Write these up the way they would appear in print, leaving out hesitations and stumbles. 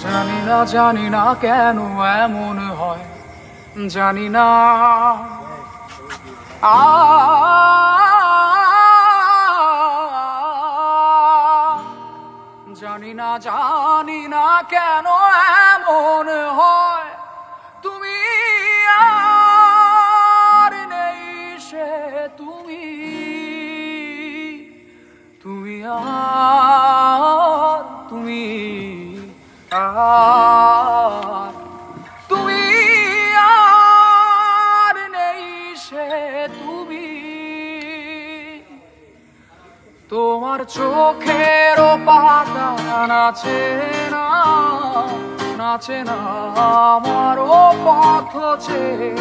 জানি না কেন এমন হয়, জানি না। আ জানি না কেন এমন হয়, তুমি আর নেই সে তুমি, তুমি আর তুমি আর তুমি আর নেই সে তুমি। তোমার চোখের পাতা নাচে না, নাচে না আমারও পথ চেয়ে।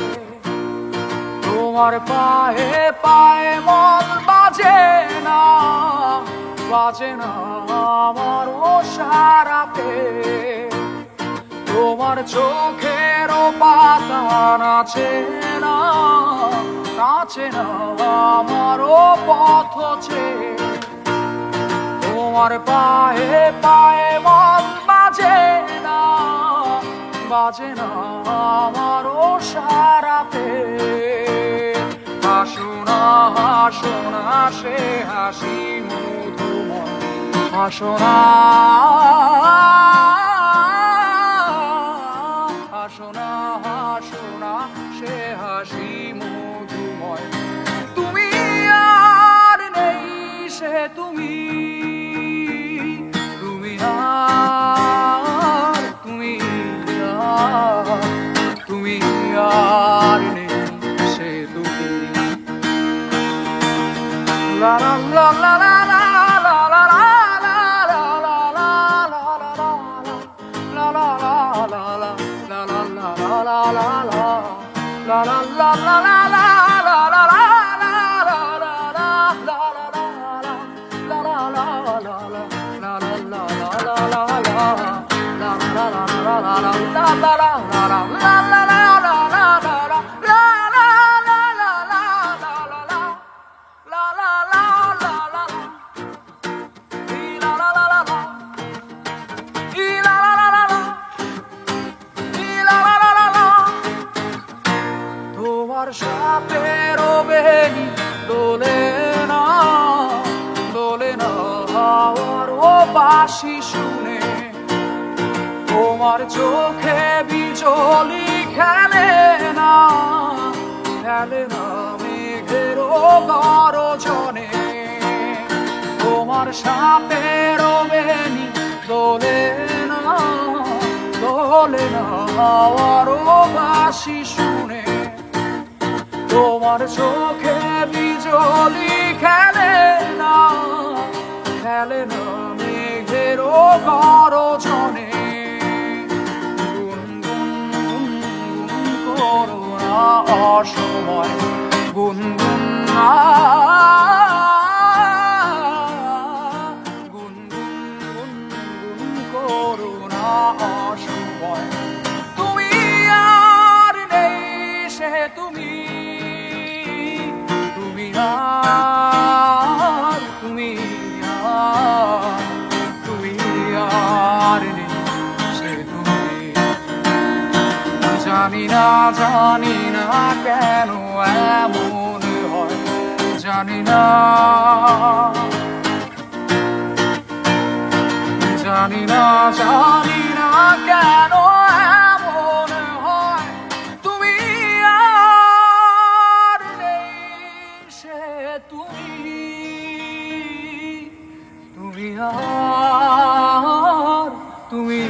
তোমার পায়ে পায়ে মন বাজে না, বাজে না আমারও সারা পেয়ে। তোমার চোখের পাতা নাচে না, নাচে না আমারও পথ চেয়ে। তোমার পায়ে পায়ে মন বাজে না, বাজে না আমারও সারা পেয়ে। হাসো না সে হাসি মধুময়, হাসো না সে হাসি মধুময়। তুমি আর নেই সে তুমি, তুমি আর তুমি আর নেই সে তুমি। লা লা লা লা লা লা লা লা la la la la la la la la la সাপের বেনি দোলে না, দোলে না হাওয়ার ও বাঁশি শুনে। তোমার চোখে বিজলি খেলে না, খেলে না মেঘের গর্জনে। তোমার সাপের বেনি দোলে না, দোলে না হাওয়ার ও বাঁশি শুনে। তোমার চোখে বিজলি খেলে না, খেলে না মেঘের গর্জনে। গুনগুন গুনগুন করো না অসময়, গুনগুন গুনগুন গুনগুন করো না অসময়। তুমি আর নেই সে তুমি, তুমি আর নেই সে তুমি। জানি না কেন এমন হয়, জানি না কেন এমন হয়, তুমি আর নেই সে তুমি, তুমি আর তুমি